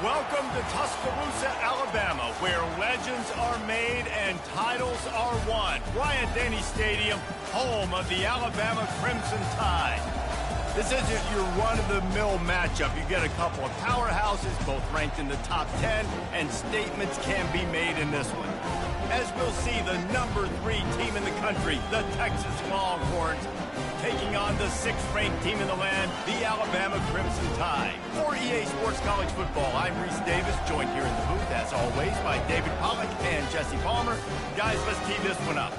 Welcome to Tuscaloosa, Alabama, where legends are made and titles are won. Bryant-Denny Stadium, home of the Alabama Crimson Tide. This isn't your run-of-the-mill matchup. You get a couple of powerhouses, both ranked in the top 10, and statements can be made in this one. As we'll see, the number 3 team in the country, the Texas Longhorns, taking on the 6th-ranked team in the land, the Alabama Crimson Tide. For EA Sports College Football, I'm Reese Davis, joined here in the booth, as always, by David Pollack and Jesse Palmer. Guys, let's tee this one up.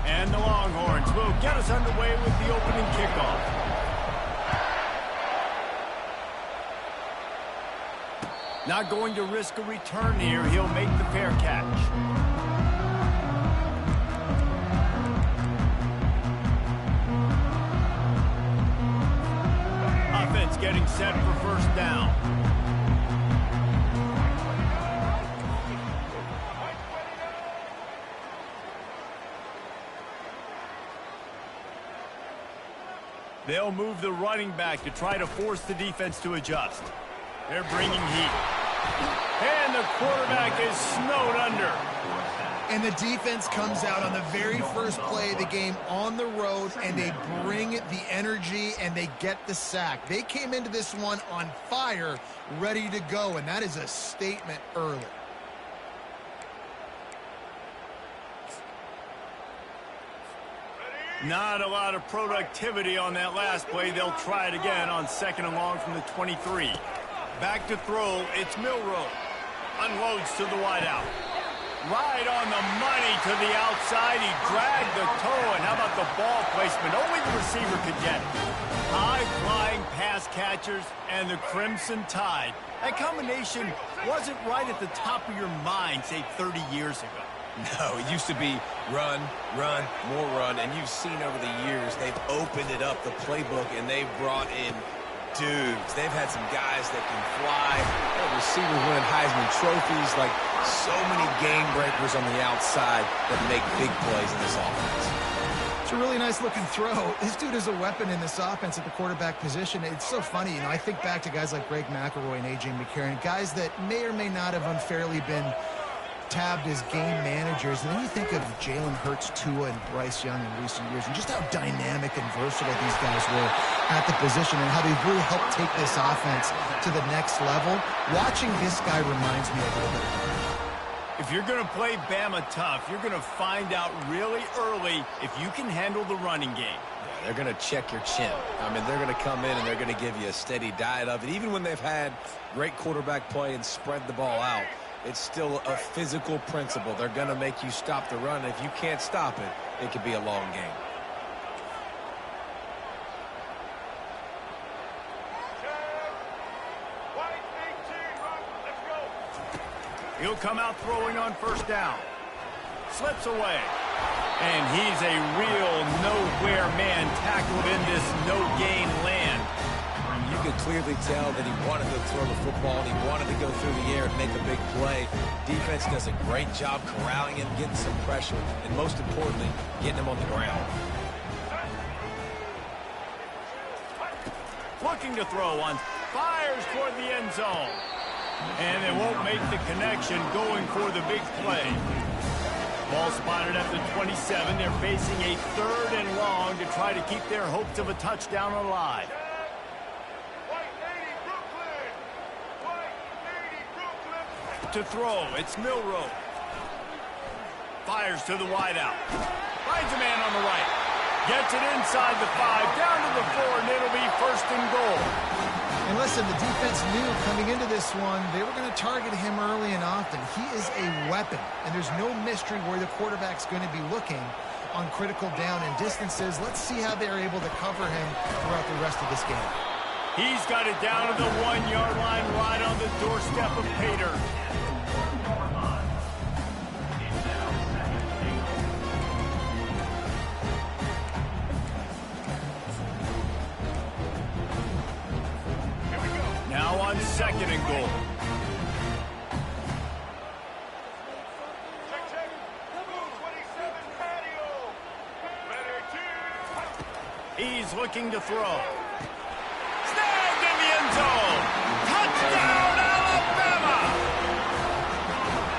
And the Longhorns will get us underway with the opening kickoff. Not going to risk a return here. He'll make the fair catch. Offense getting set for first down. They'll move the running back to try to force the defense to adjust. They're bringing heat. And the quarterback is snowed under. And the defense comes out on the very first play of the game on the road, and they bring the energy, and they get the sack. They came into this one on fire, ready to go, and that is a statement early. Not a lot of productivity on that last play. They'll try it again on 2nd and long from the 23. Back to throw, it's Milroe. Unloads to the wideout. Right on the money to the outside. He dragged the toe, and how about the ball placement? Only the receiver could get it. High-flying pass catchers and the Crimson Tide. That combination wasn't right at the top of your mind, say, 30 years ago. No, it used to be run, run, more run, and you've seen over the years they've opened it up, the playbook, and they've brought in dudes. They've had some guys that can fly, receivers winning Heisman trophies, like so many game breakers on the outside that make big plays in this offense. It's a really nice-looking throw. This dude is a weapon in this offense at the quarterback position. It's so funny, you know, I think back to guys like Greg McElroy and A.J. McCarron, guys that may or may not have unfairly been tabbed as game managers, and then you think of Jalen Hurts, Tua, and Bryce Young in recent years, and just how dynamic and versatile these guys were at the position and how they've really helped take this offense to the next level. Watching this guy reminds me a little bit of him. If you're going to play Bama tough, you're going to find out really early if you can handle the running game. Yeah, they're going to check your chin. I mean, they're going to come in and they're going to give you a steady diet of it. Even when they've had great quarterback play and spread the ball out, it's still a physical principle. They're going to make you stop the run. If you can't stop it, it could be a long game. He'll come out throwing on first down. Slips away. And he's a real nowhere man tackled in this no-gain land. You could clearly tell that he wanted to throw the football and he wanted to go through the air and make a big play. Defense does a great job corralling him, getting some pressure, and most importantly, getting him on the ground. Looking to throw on, fires toward the end zone. And they won't make the connection going for the big play. Ball spotted at the 27. They're facing a 3rd and long to try to keep their hopes of a touchdown alive. To throw, it's Milroe. Fires to the wideout. Finds a man on the right. Gets it inside the 5, down to the 4, and it'll be 1st and goal. And listen, the defense knew coming into this one, they were going to target him early and often. He is a weapon, and there's no mystery where the quarterback's going to be looking on critical down and distances. Let's see how they're able to cover him throughout the rest of this game. He's got it down to the 1-yard line, right on the doorstep of Pater. Here we go. now on 2nd and goal. He's looking to throw. Snagged in the end zone. Touchdown, Alabama!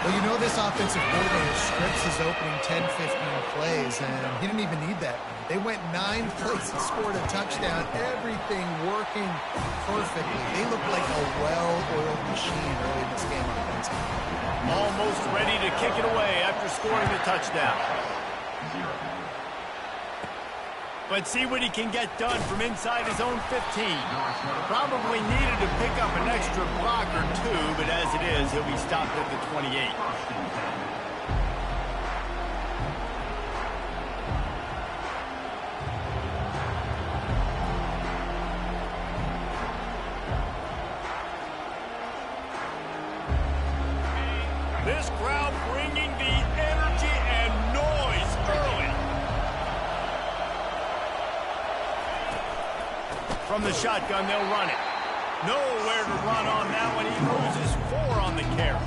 Well, you know this offensive coordinator scripts his opening 10, 15 plays, and he didn't even need that. They went 9 plays and scored a touchdown. Everything working perfectly. They look like a well-oiled machine early in this game offensively. Almost ready to kick it away after scoring the touchdown. But see what he can get done from inside his own 15. Probably needed to pick up an extra block or 2, but as it is, he'll be stopped at the 28. This crowd bringing the energy and noise early. From the shotgun, they'll run it. Nowhere to run on that one. He loses 4 on the carry.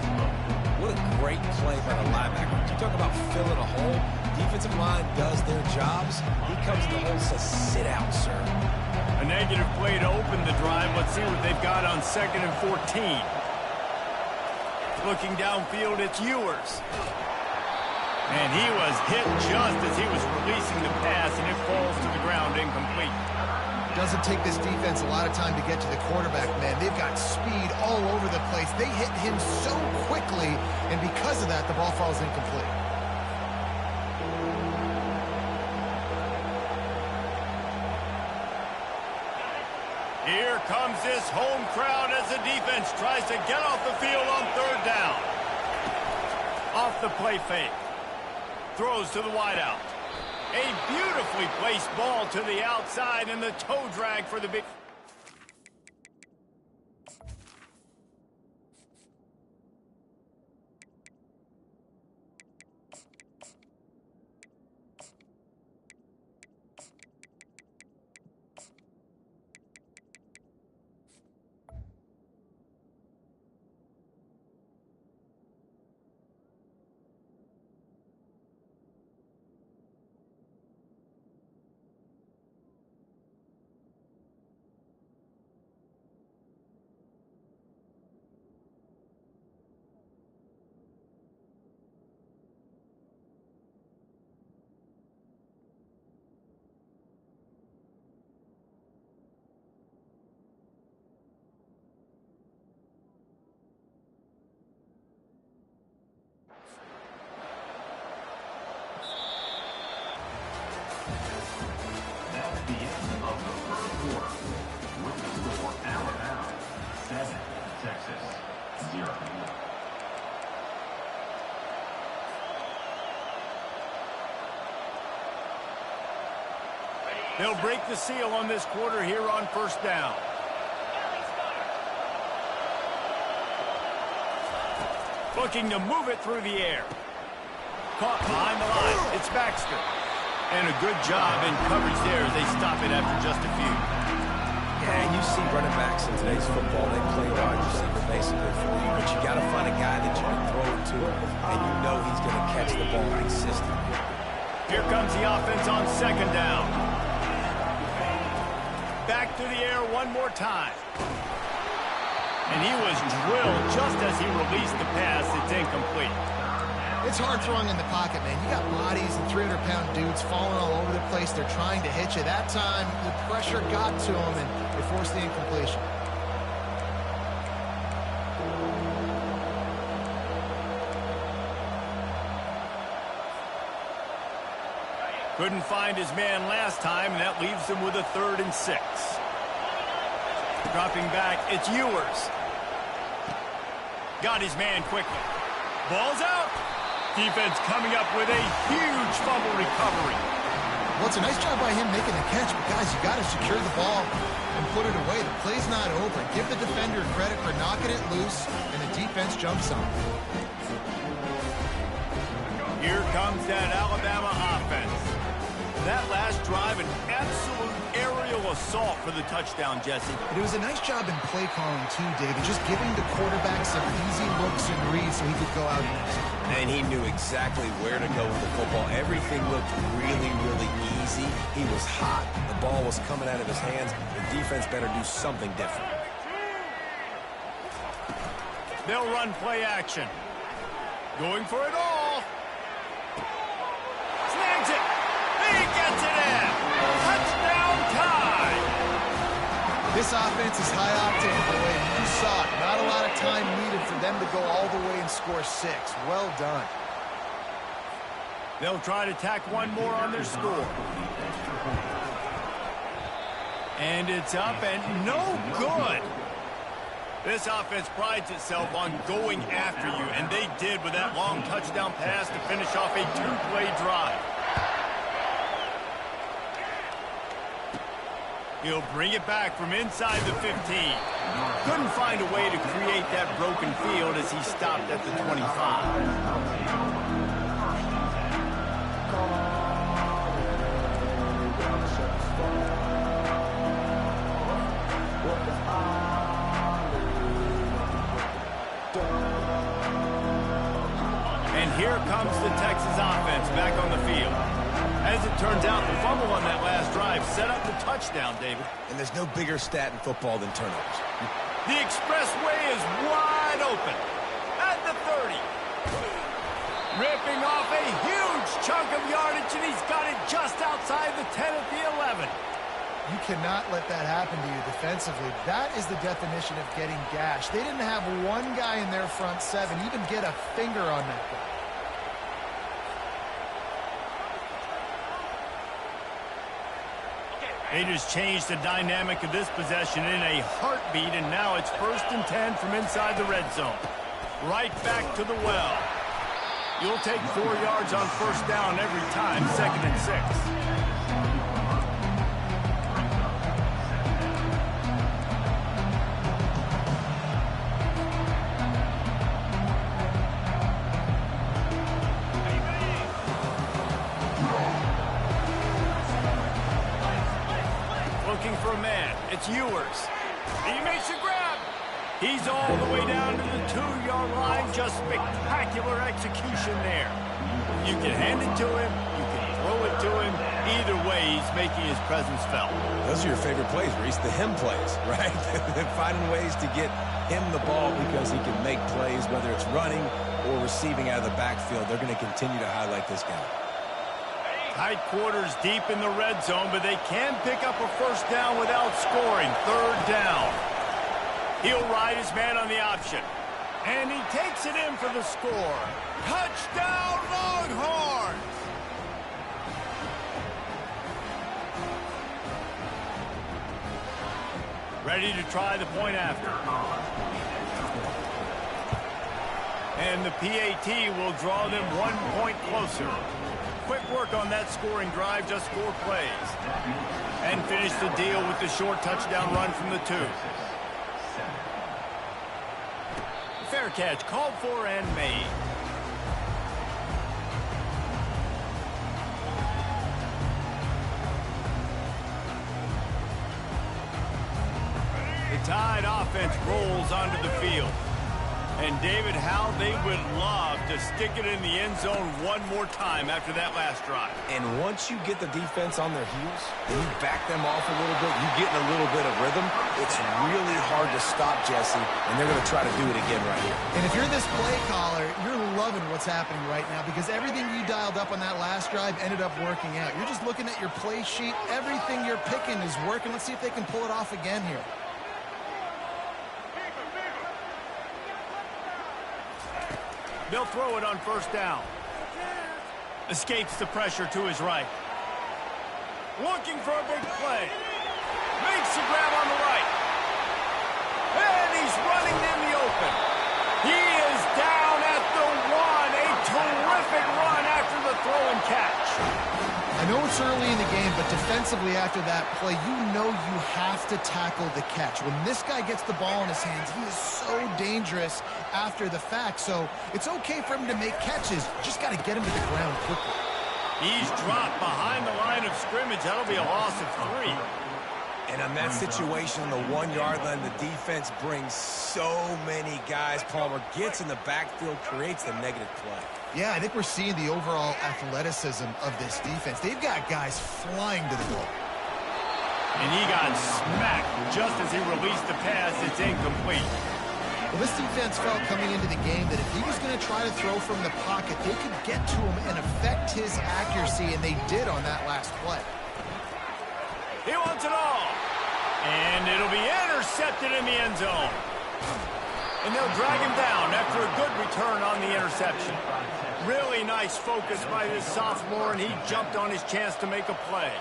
What a great play by the linebacker. You talk about filling a hole. Defensive line does their jobs. He comes to the hole and says, sit out, sir. A negative play to open the drive. Let's see what they've got on 2nd and 14. Looking downfield, it's Ewers. And he was hit just as he was releasing the pass, and it falls to the ground incomplete. Doesn't take this defense a lot of time to get to the quarterback, man. They've got speed all over the place. They hit him so quickly, and because of that, the ball falls incomplete. Here comes this home crowd as the defense tries to get off the field on 3rd down. Off the play fake. Throws to the wideout. A beautifully placed ball to the outside, and the toe drag for the big... They'll break the seal on this quarter here on 1st down. Looking to move it through the air. Caught behind the line. It's Baxter. And a good job in coverage there as they stop it after just a few. Yeah, you see running backs in today's football, they play wide receiver basically for you, but you got to find a guy that you can throw it to, and you know he's going to catch the ball consistently. Here comes the offense on 2nd down. Back to the air one more time. And he was drilled just as he released the pass. It's incomplete. It's hard throwing in the pocket, man. You got bodies and 300-pound dudes falling all over the place. They're trying to hit you. That time, the pressure got to him, and they forced the incompletion. Couldn't find his man last time, and that leaves him with a 3rd and 6. Dropping back, it's Ewers. Got his man quickly. Ball's out. Defense coming up with a huge fumble recovery. Well, it's a nice job by him making the catch, but guys, you got to secure the ball and put it away. The play's not over. Give the defender credit for knocking it loose, and the defense jumps on it. Here comes that Alabama offense. That last drive, an absolute aerial assault for the touchdown, Jesse. It was a nice job in play calling, too, David. Just giving the quarterback some easy looks and reads so he could go out and execute. And he knew exactly where to go with the football. Everything looked really, really easy. He was hot. The ball was coming out of his hands. The defense better do something different. They'll run play action. Going for it all. Snags it. He gets it in. Touchdown tie. This offense is high octane, boy. You saw it. Not a lot of time needed for them to go all the way and score 6. Well done. They'll try to tack one more on their score. And it's up and no good. This offense prides itself on going after you, and they did with that long touchdown pass to finish off a 2-play drive. He'll bring it back from inside the 15. Couldn't find a way to create that broken field as he stopped at the 25. And here comes the Texas offense back on the field. As it turns out, the fumble on that last drive set up the touchdown, David. And there's no bigger stat in football than turnovers. The expressway is wide open at the 30. Ripping off a huge chunk of yardage, and he's got it just outside the 10 at the 11. You cannot let that happen to you defensively. That is the definition of getting gashed. They didn't have one guy in their front 7 even get a finger on that guy. They just changed the dynamic of this possession in a heartbeat, and now it's 1st and 10 from inside the red zone. Right back to the well. You'll take 4 yards on 1st down every time, 2nd and 6. For a man, it's Ewers. He makes a grab. He's all the way down to the 2-yard line. Just spectacular execution there. You can hand it to him. You can throw it to him. Either way, he's making his presence felt. Those are your favorite plays, Reese, the him plays, right? Finding ways to get him the ball because he can make plays, whether it's running or receiving out of the backfield. They're going to continue to highlight this guy. Tight quarters deep in the red zone, but they can pick up a 1st down without scoring. 3rd down. He'll ride his man on the option. And he takes it in for the score. Touchdown, Longhorns! Ready to try the point after. And the PAT will draw them 1 point closer. Quick work on that scoring drive, just 4 plays. And finish the deal with the short touchdown run from the 2. Fair catch, called for and made. The Tide offense rolls onto the field. And, David, how they would love to stick it in the end zone one more time after that last drive. And once you get the defense on their heels and you back them off a little bit, you get in a little bit of rhythm, it's really hard to stop, Jesse, and they're going to try to do it again right here. And if you're this play caller, you're loving what's happening right now because everything you dialed up on that last drive ended up working out. You're just looking at your play sheet. Everything you're picking is working. Let's see if they can pull it off again here. They'll throw it on 1st down. Escapes the pressure to his right. Looking for a big play. Makes the grab on the right. And he's running in the open. He is down at the 1. A terrific run after the throw and catch. I know it's early in the game, but defensively after that play, you know you have to tackle the catch. When this guy gets the ball in his hands, he is so dangerous after the fact. So it's okay for him to make catches. Just got to get him to the ground quickly. He's dropped behind the line of scrimmage. That'll be a loss of 3. And on that situation, on the 1-yard line, the defense brings so many guys. Palmer gets in the backfield, creates the negative play. Yeah, I think we're seeing the overall athleticism of this defense. They've got guys flying to the ball. And he got smacked just as he released the pass. It's incomplete. Well, this defense felt coming into the game that if he was going to try to throw from the pocket, they could get to him and affect his accuracy, and they did on that last play. He wants it all. And it'll be intercepted in the end zone. And they'll drag him down after a good return on the interception. Really nice focus by this sophomore, and he jumped on his chance to make a play.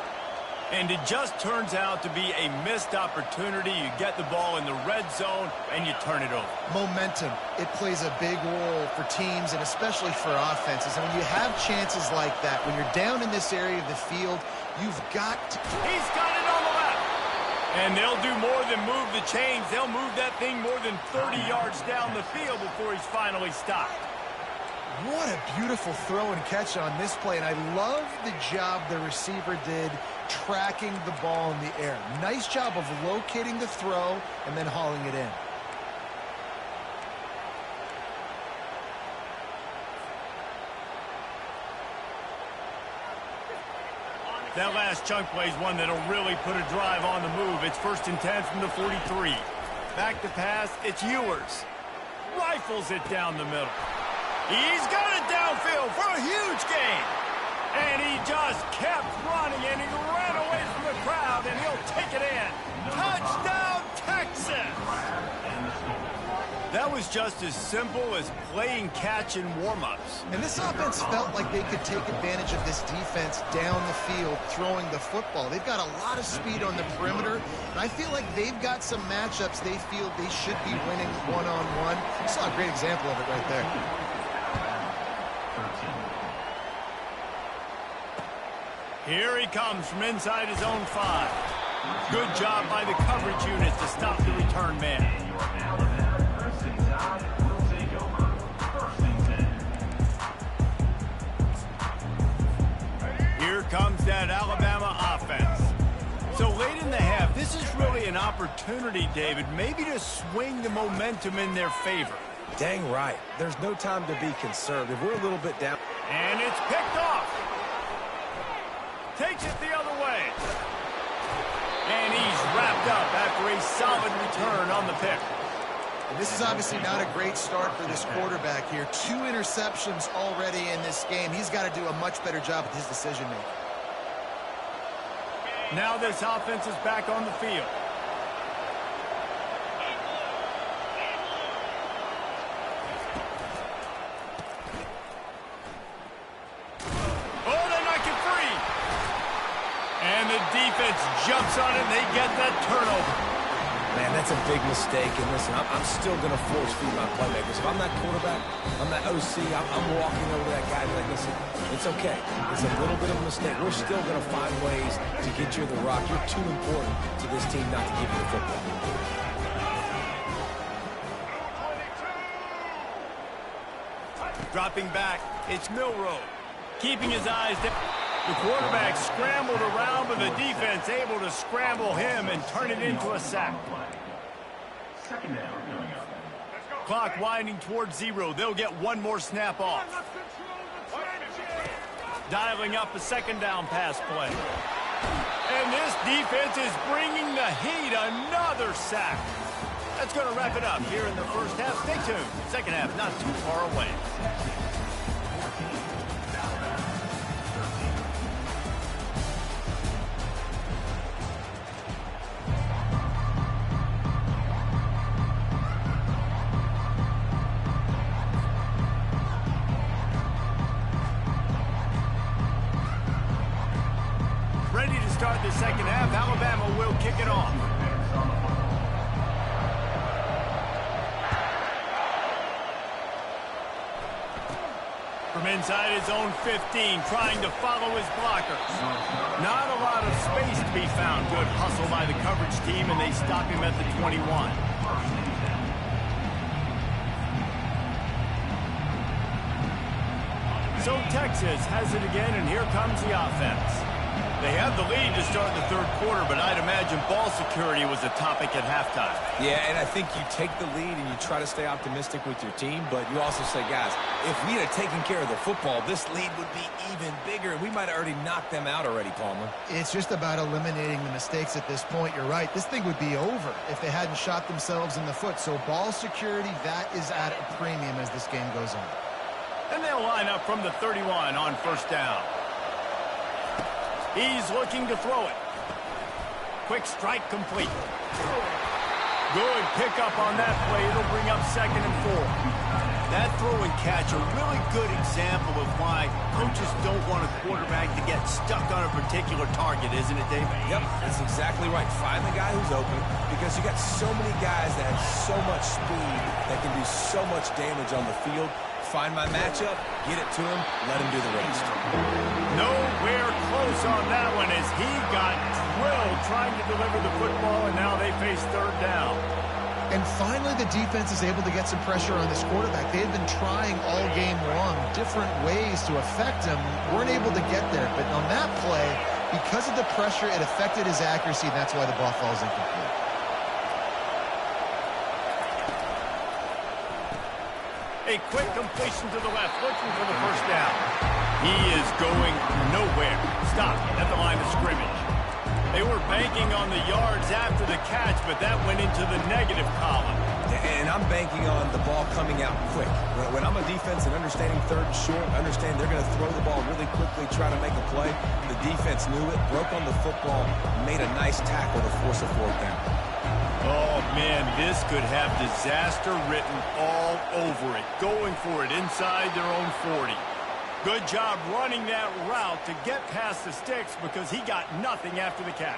And it just turns out to be a missed opportunity. You get the ball in the red zone, and you turn it over. Momentum. It plays a big role for teams and especially for offenses. And when you have chances like that, when you're down in this area of the field, you've got to... He's got it on the left. And they'll do more than move the chains. They'll move that thing more than 30 yards down the field before he's finally stopped. What a beautiful throw and catch on this play. And I love the job the receiver did tracking the ball in the air. Nice job of locating the throw and then hauling it in. That last chunk play is one that'll really put a drive on the move. It's 1st and 10 from the 43. Back to pass, it's Ewers. Rifles it down the middle. He's got it downfield for a huge gain. And he just kept running, and he ran away from the crowd, and he'll take it in. Touchdown, Texas! That was just as simple as playing catch in warm-ups. And this offense felt like they could take advantage of this defense down the field throwing the football. They've got a lot of speed on the perimeter, and I feel like they've got some matchups they feel they should be winning one-on-one. You saw a great example of it right there. Here he comes from inside his own 5. Good job by the coverage unit to stop the return man. Here comes that Alabama offense. So late in the half, this is really an opportunity, David, maybe to swing the momentum in their favor. Dang right. There's no time to be conservative. We're a little bit down. And it's picked off. Takes it the other way. And he's wrapped up after a solid return on the pick. And this is obviously not a great start for this quarterback here. 2 interceptions already in this game. He's got to do a much better job with his decision-making. Now this offense is back on the field. And the defense jumps on it, and they get that turnover. Man, that's a big mistake. And listen, I'm still going to force feed my playmakers. If I'm that quarterback, I'm that OC, I'm walking over to that guy and like, listen, it's okay. It's a little bit of a mistake. We're still going to find ways to get you the rock. You're too important to this team not to give you the football. Dropping back, it's Milroe. Keeping his eyes down. The quarterback scrambled around, but the defense able to scramble him and turn it into a sack. Clock winding towards 0. They'll get one more snap off. Dialing up a 2nd down pass play. And this defense is bringing the heat. Another sack. That's going to wrap it up here in the first half. Stay tuned. Second half not too far away. Ready to start the second half. Alabama will kick it off. From inside his own 15, trying to follow his blockers. Not a lot of space to be found. Good hustle by the coverage team, and they stop him at the 21. So Texas has it again, and here comes the offense. They had the lead to start the third quarter, but I'd imagine ball security was a topic at halftime. Yeah, and I think you take the lead and you try to stay optimistic with your team, but you also say, guys, if we had taken care of the football, this lead would be even bigger, and we might have already knocked them out already, Palmer. It's just about eliminating the mistakes at this point. You're right. This thing would be over if they hadn't shot themselves in the foot. So ball security, that is at a premium as this game goes on. And they'll line up from the 31 on first down. He's looking to throw it. Quick strike complete. Good pickup on that play. It'll bring up 2nd and 4. That throw and catch, a really good example of why coaches don't want a quarterback to get stuck on a particular target, isn't it, David? Yep, that's exactly right. Find the guy who's open, because you got so many guys that have so much speed that can do so much damage on the field. Find my matchup, get it to him, let him do the rest. Nowhere close on that one as he got drilled trying to deliver the football, and now they face third down. And finally, the defense is able to get some pressure on this quarterback. They had been trying all game long different ways to affect him. Weren't able to get there. But on that play, because of the pressure, it affected his accuracy, and that's why the ball falls incomplete. A quick completion to the left, looking for the first down. He is going nowhere. Stop at the line of scrimmage. They were banking on the yards after the catch, but that went into the negative column. And I'm banking on the ball coming out quick. When I'm a defense and understanding third and short, understand they're going to throw the ball really quickly, try to make a play. The defense knew it, broke on the football, made a nice tackle to force a fourth down. Oh, man, this could have disaster written all over it. Going for it inside their own 40. Good job running that route to get past the sticks because he got nothing after the catch.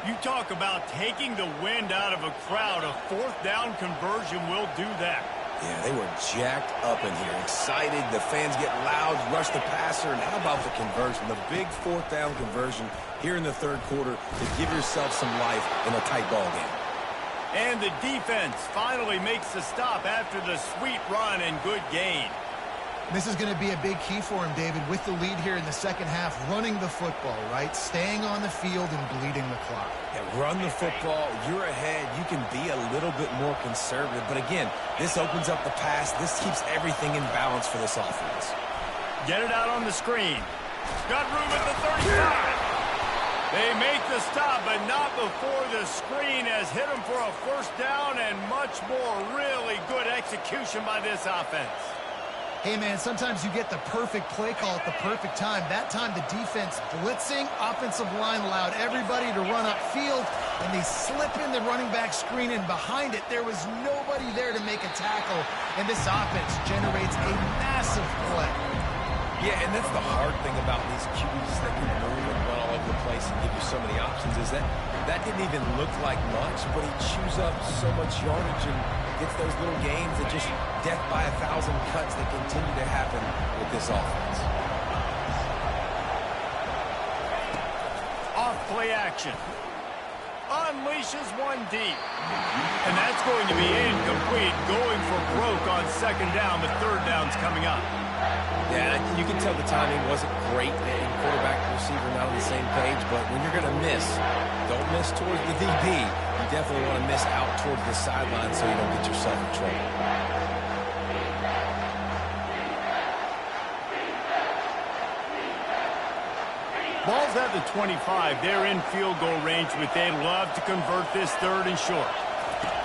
You talk about taking the wind out of a crowd. A fourth down conversion will do that. Yeah, they were jacked up in here, excited. The fans get loud, rush the passer, and how about the conversion? The big fourth down conversion here in the third quarter to give yourself some life in a tight ball game. And the defense finally makes the stop after the sweet run and good gain. This is going to be a big key for him, David, with the lead here in the second half, running the football, right? Staying on the field and bleeding the clock. Yeah, run the football. You're ahead. You can be a little bit more conservative. But again, this opens up the pass. This keeps everything in balance for this offense. Get it out on the screen. Got room at the 35. They make the stop, but not before the screen has hit them for a first down and much more. Really good execution by this offense. Hey, man, sometimes you get the perfect play call at the perfect time. That time, the defense blitzing, offensive line allowed everybody to run upfield, and they slip in the running back screen, and behind it, there was nobody there to make a tackle, and this offense generates a massive play. Yeah, and that's the hard thing about these QBs that can move and run all over the place and give you so many options is that didn't even look like much, but he chews up so much yardage and gets those little gains that just death by 1,000 cuts that continue to happen with this offense. Off play action. Unleashes one deep. And that's going to be incomplete. Going for broke on second down, but third down's coming up. Yeah, you can tell the timing wasn't great, and quarterback and receiver not on the same page, but when you're going to miss, don't miss towards the DB. You definitely want to miss out towards the sideline so you don't get yourself in trouble. Ball's at the 25. They're in field goal range, but they love to convert this third and short.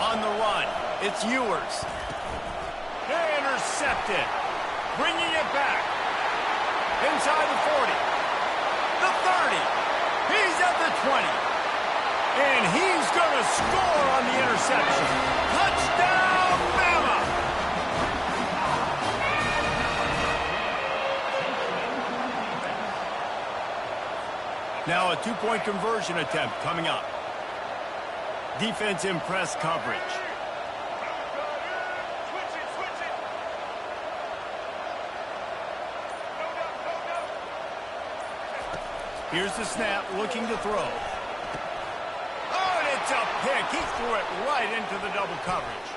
On the run, it's Ewers. Intercepted. Bringing it back. Inside the 40. The 30. He's at the 20. And he's going to score on the interception. Touchdown, Bama! Now a two-point conversion attempt coming up. Defense in press coverage. Here's the snap, looking to throw. Oh, and it's a pick. He threw it right into the double coverage.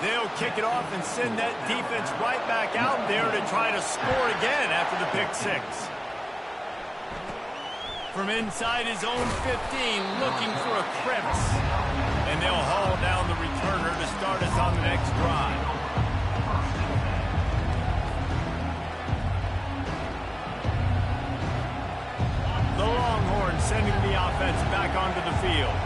They'll kick it off and send that defense right back out there to try to score again after the pick six. From inside his own 15, looking for a crevice. And they'll haul down the returner to start us on the next drive. The Longhorns sending the offense back onto the field.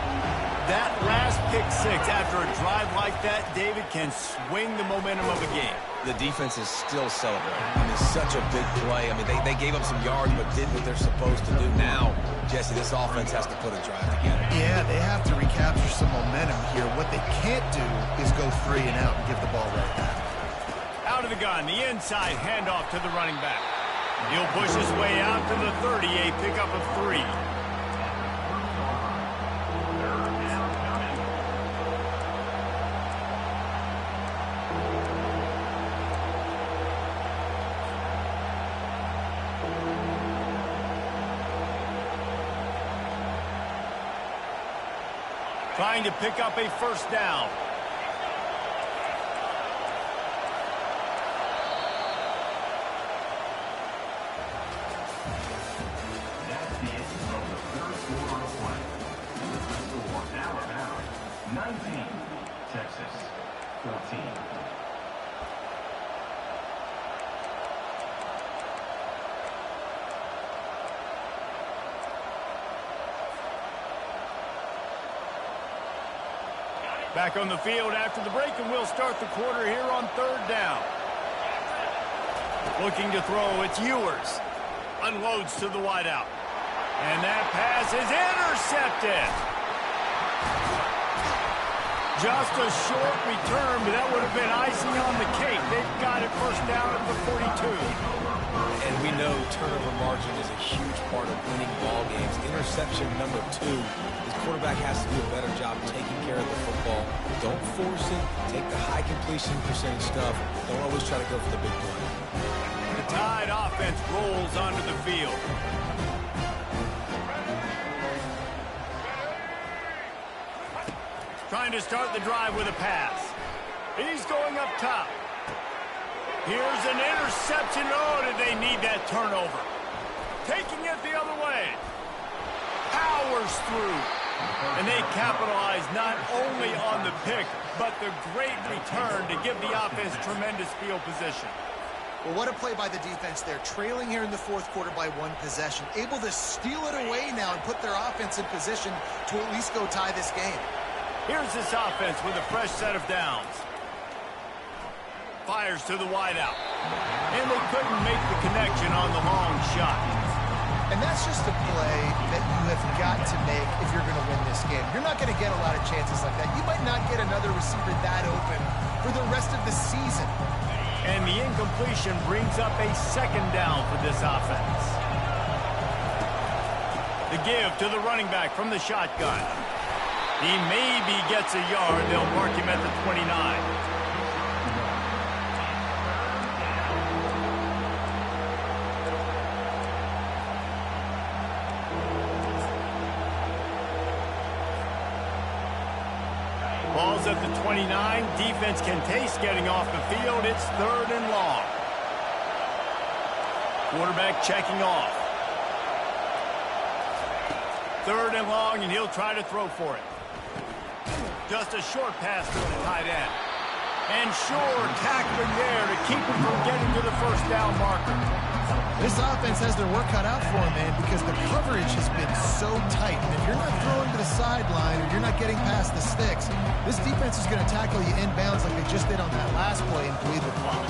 That last pick six after a drive like that, David, can swing the momentum of a game. The defense is still celebrating. I mean, such a big play. I mean, they gave up some yards but did what they're supposed to do. Now, Jesse, this offense has to put a drive together. Yeah, they have to recapture some momentum here. What they can't do is go 3 and out and give the ball right back. Out of the gun, the inside handoff to the running back. He'll push his way out to the 30, a pickup of 3. Trying to pick up a first down. That's the end of the third quarter of play. The score, Alabama 19, Texas 14. Back on the field after the break, and we'll start the quarter here on third down. Looking to throw, it's Ewers. Unloads to the wideout. And that pass is intercepted. Just a short return, but that would have been icing on the cake. They've got it first down at the 42. And we know turnover margin is a huge part of winning ball games. Interception number 2. His quarterback has to do a better job taking care of the football. Don't force it. Take the high completion percentage stuff. Don't always try to go for the big play. The Tide offense rolls onto the field. Trying to start the drive with a pass. He's going up top. Here's an interception. Oh, did they need that turnover? Taking it the other way. Powers through. And they capitalize not only on the pick, but the great return to give the offense tremendous field position. Well, what a play by the defense there. Trailing here in the fourth quarter by 1 possession. Able to steal it away now and put their offense in position to at least go tie this game. Here's this offense with a fresh set of downs. Fires to the wideout. And they couldn't make the connection on the long shot. And that's just a play that you have got to make if you're going to win this game. You're not going to get a lot of chances like that. You might not get another receiver that open for the rest of the season. And the incompletion brings up a second down for this offense. The give to the running back from the shotgun. He maybe gets a yard. They'll mark him at the 29. Ball's at the 29. Defense can taste getting off the field. It's third and long. Quarterback checking off. Third and long, and he'll try to throw for it. Just a short pass to the tight end. And sure, tackling there to keep him from getting to the first down marker. This offense has their work cut out for them, man, because the coverage has been so tight. And if you're not throwing to the sideline or you're not getting past the sticks, this defense is going to tackle you inbounds like they just did on that last play and bleed the clock.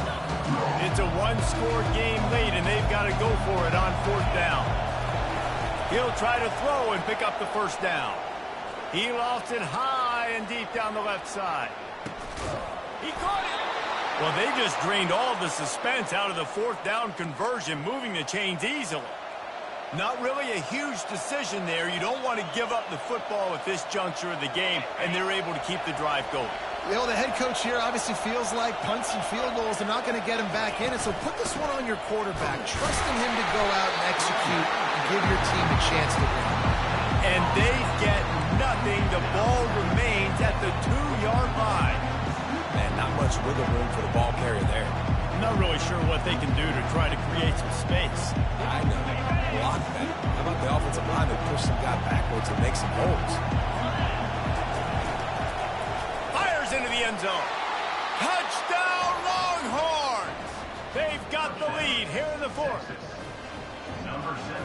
It's a one-score game lead, and they've got to go for it on fourth down. He'll try to throw and pick up the first down. He lost it high and deep down the left side. He caught it. Well, they just drained all the suspense out of the fourth down conversion, moving the chains easily. Not really a huge decision there. You don't want to give up the football at this juncture of the game, and they're able to keep the drive going. You know, the head coach here obviously feels like punts and field goals are not going to get him back in, and so put this one on your quarterback, trusting him to go out and execute and give your team a chance to win. And they get nothing. The ball remains at the 2-yard line. Man, not much much wiggle room for the ball carrier there. I'm not really sure what they can do to try to create some space. I know. Block that. How about the offensive lineman push some guy backwards and make some holes? Fires into the end zone. Touchdown, Longhorns! They've got the lead here in the fourth.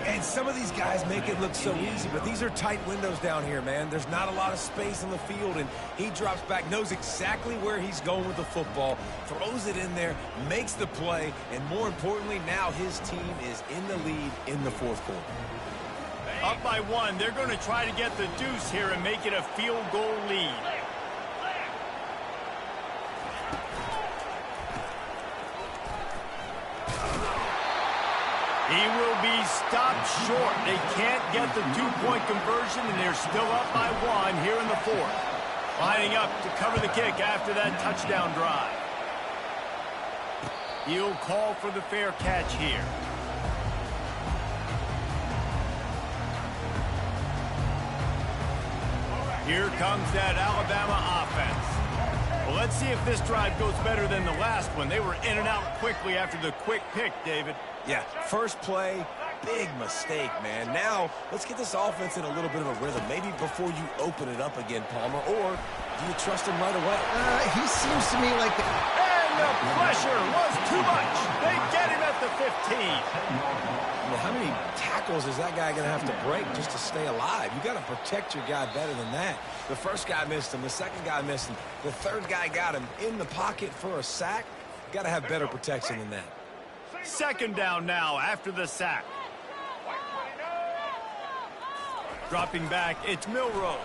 And some of these guys make it look so easy, but these are tight windows down here, man. There's not a lot of space on the field, and he drops back, knows exactly where he's going with the football, throws it in there, makes the play, and more importantly, now his team is in the lead in the fourth quarter. Up by one, they're going to try to get the deuce here and make it a field goal lead. He will be stopped short. They can't get the two-point conversion, and they're still up by one here in the fourth. Lining up to cover the kick after that touchdown drive. He'll call for the fair catch here. Here comes that Alabama offense. Well, let's see if this drive goes better than the last one. They were in and out quickly after the quick pick, David. Yeah, first play, big mistake, man. Now, let's get this offense in a little bit of a rhythm. Maybe before you open it up again, Palmer, or do you trust him right away? He seems to me like the... And the pressure was too much. They get him at the 15. Well, how many tackles is that guy going to have to break just to stay alive? You got to protect your guy better than that. The first guy missed him. The second guy missed him. The third guy got him in the pocket for a sack. Got to have better protection than that. Second down now after the sack. Dropping back, it's Milrow.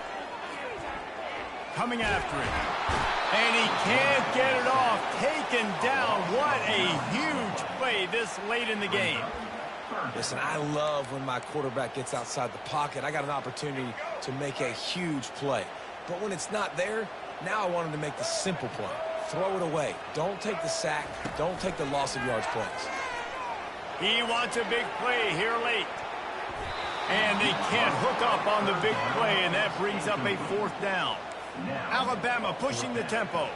Coming after it. And he can't get it off. Taken down. What a huge play this late in the game. Listen, I love when my quarterback gets outside the pocket. I got an opportunity to make a huge play. But when it's not there, now I want him to make the simple play. Throw it away. Don't take the sack. Don't take the loss of yards plays. He wants a big play here late. And they can't hook up on the big play, and that brings up a fourth down. Alabama pushing the tempo.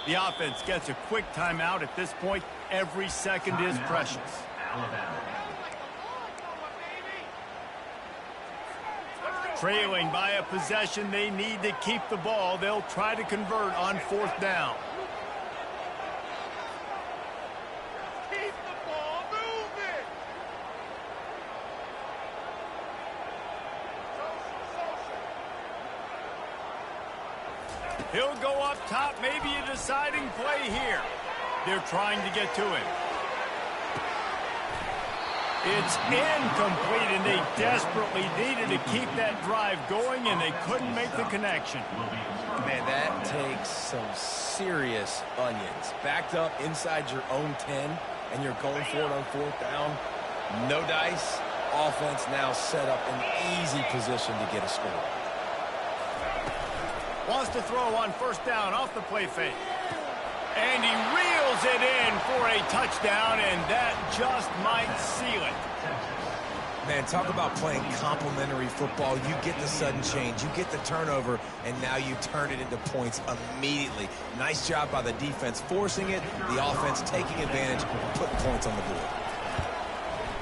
The offense gets a quick timeout at this point. Every second is precious. Trailing by a possession, they need to keep the ball. They'll try to convert on fourth down. Keep the ball moving. He'll go up top, maybe a deciding play here. They're trying to get to him. It's incomplete, and they desperately needed to keep that drive going, and they couldn't make the connection. Man, that takes some serious onions. Backed up inside your own 10, and you're going for it on fourth down. No dice. Offense now set up an easy position to get a score. Wants to throw on first down off the play fake. And he reels it in for a touchdown, and that just might seal it. Man, talk about playing complementary football. You get the sudden change, you get the turnover, and now you turn it into points immediately. Nice job by the defense forcing it, the offense taking advantage, putting points on the board.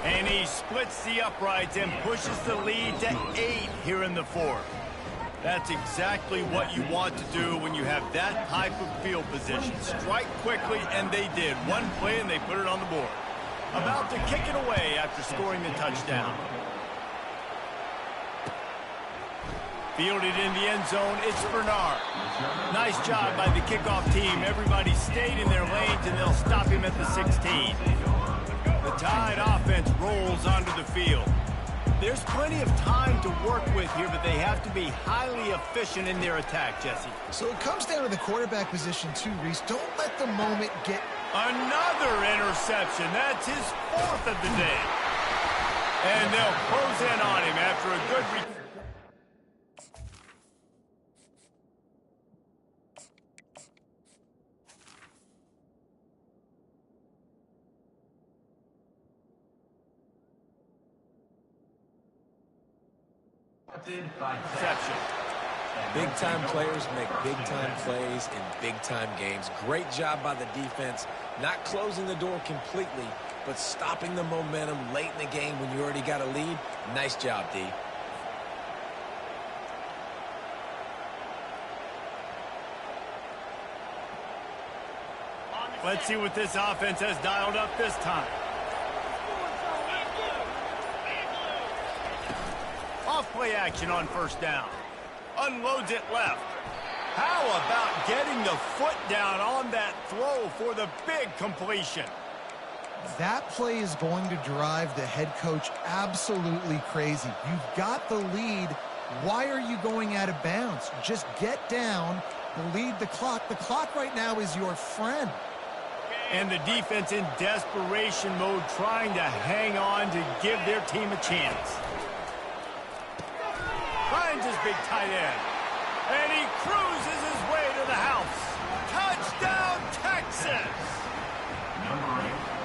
And he splits the uprights and pushes the lead to 8 here in the fourth. That's exactly what you want to do when you have that type of field position. Strike quickly, and they did. One play, and they put it on the board. About to kick it away after scoring the touchdown. Fielded in the end zone, it's Bernard. Nice job by the kickoff team. Everybody stayed in their lanes, and they'll stop him at the 16. The Tide offense rolls onto the field. There's plenty of time to work with here, but they have to be highly efficient in their attack, Jesse. So it comes down to the quarterback position too, Reese. Don't let the moment get... Another interception. That's his fourth of the day. And they'll close in on him after a good reception. Big-time players make big-time plays in big-time games. Great job by the defense, not closing the door completely, but stopping the momentum late in the game when you already got a lead. Nice job, D. Let's see what this offense has dialed up this time. Off play action on first down. Unloads it left. How about getting the foot down on that throw for the big completion? That play is going to drive the head coach absolutely crazy. You've got the lead. Why are you going out of bounds? Just get down, lead the clock. The clock right now is your friend. And the defense in desperation mode, trying to hang on to give their team a chance. Finds his big tight end. And he cruises his way to the house. Touchdown, Texas!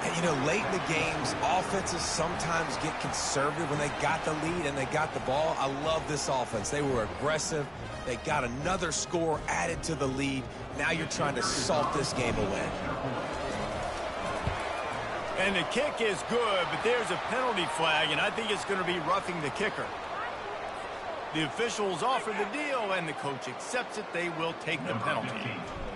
And, you know, late in the games, offenses sometimes get conservative when they got the lead and they got the ball. I love this offense. They were aggressive. They got another score added to the lead. Now you're trying to salt this game away. And the kick is good, but there's a penalty flag, and I think it's going to be roughing the kicker. The officials offer the deal, and the coach accepts it. They will take the penalty.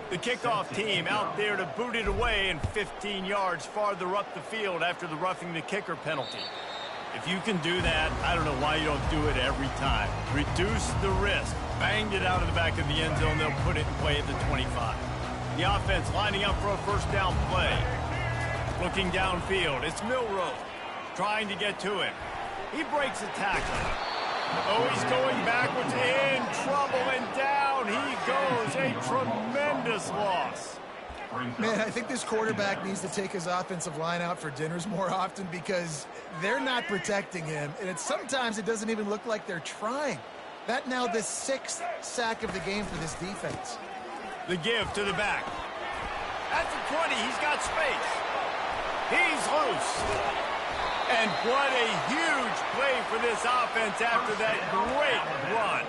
The kickoff team out there to boot it away and 15 yards farther up the field after the roughing the kicker penalty. If you can do that, I don't know why you don't do it every time. Reduce the risk. Banged it out of the back of the end zone. They'll put it in play at the 25. The offense lining up for a first down play. Looking downfield, it's Milroe trying to get to him. He breaks a tackle. Oh, he's going backwards, in trouble, and down he goes. A tremendous loss. Man, I think this quarterback needs to take his offensive line out for dinners more often because they're not protecting him, and sometimes it doesn't even look like they're trying. That now the 6th sack of the game for this defense. The give to the back. At the 20, he's got space. He's loose. And what a huge play for this offense after that great run.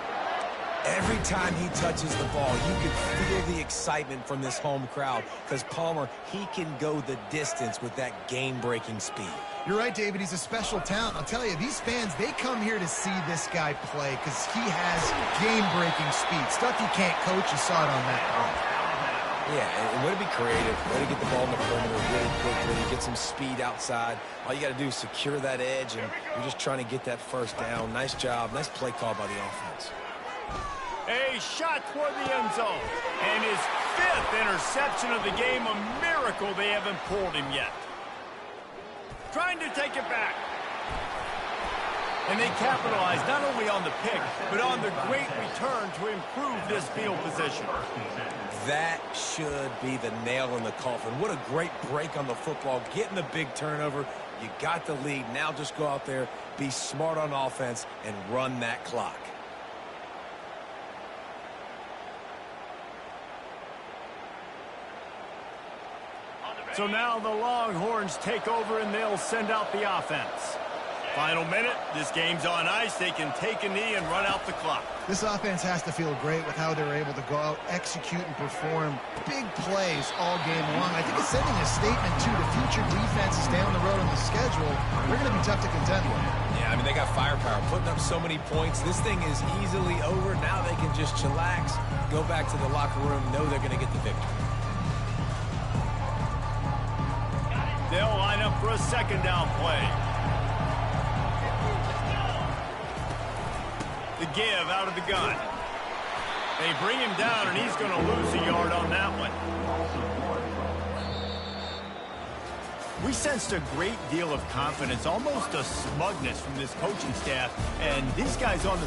Every time he touches the ball, you can feel the excitement from this home crowd because Palmer, he can go the distance with that game-breaking speed. You're right, David. He's a special talent. I'll tell you, these fans, they come here to see this guy play because he has game-breaking speed. Stuff you can't coach. You saw it on that play. Yeah, and way to be creative, way to get the ball in the perimeter really quickly, get some speed outside. All you got to do is secure that edge, and you're just trying to get that first down. Nice job. Nice play call by the offense. A shot toward the end zone. And his 5th interception of the game, a miracle they haven't pulled him yet. Trying to take it back. And they capitalize not only on the pick, but on the great return to improve this field position. That should be the nail in the coffin. What a great break on the football, getting the big turnover. You got the lead. Now just go out there, be smart on offense, and run that clock. So now the Longhorns take over, and they'll send out the offense. Final minute, this game's on ice. They can take a knee and run out the clock. This offense has to feel great with how they're able to go out, execute, and perform big plays all game long. I think it's sending a statement, too, to future defenses down the road on the schedule. They're going to be tough to contend with. Yeah, I mean, they got firepower, putting up so many points. This thing is easily over. Now they can just chillax, go back to the locker room, know they're going to get the victory. They'll line up for a second down play. The give out of the gun. They bring him down, and he's going to lose a yard on that one. We sensed a great deal of confidence, almost a smugness from this coaching staff, and these guys on the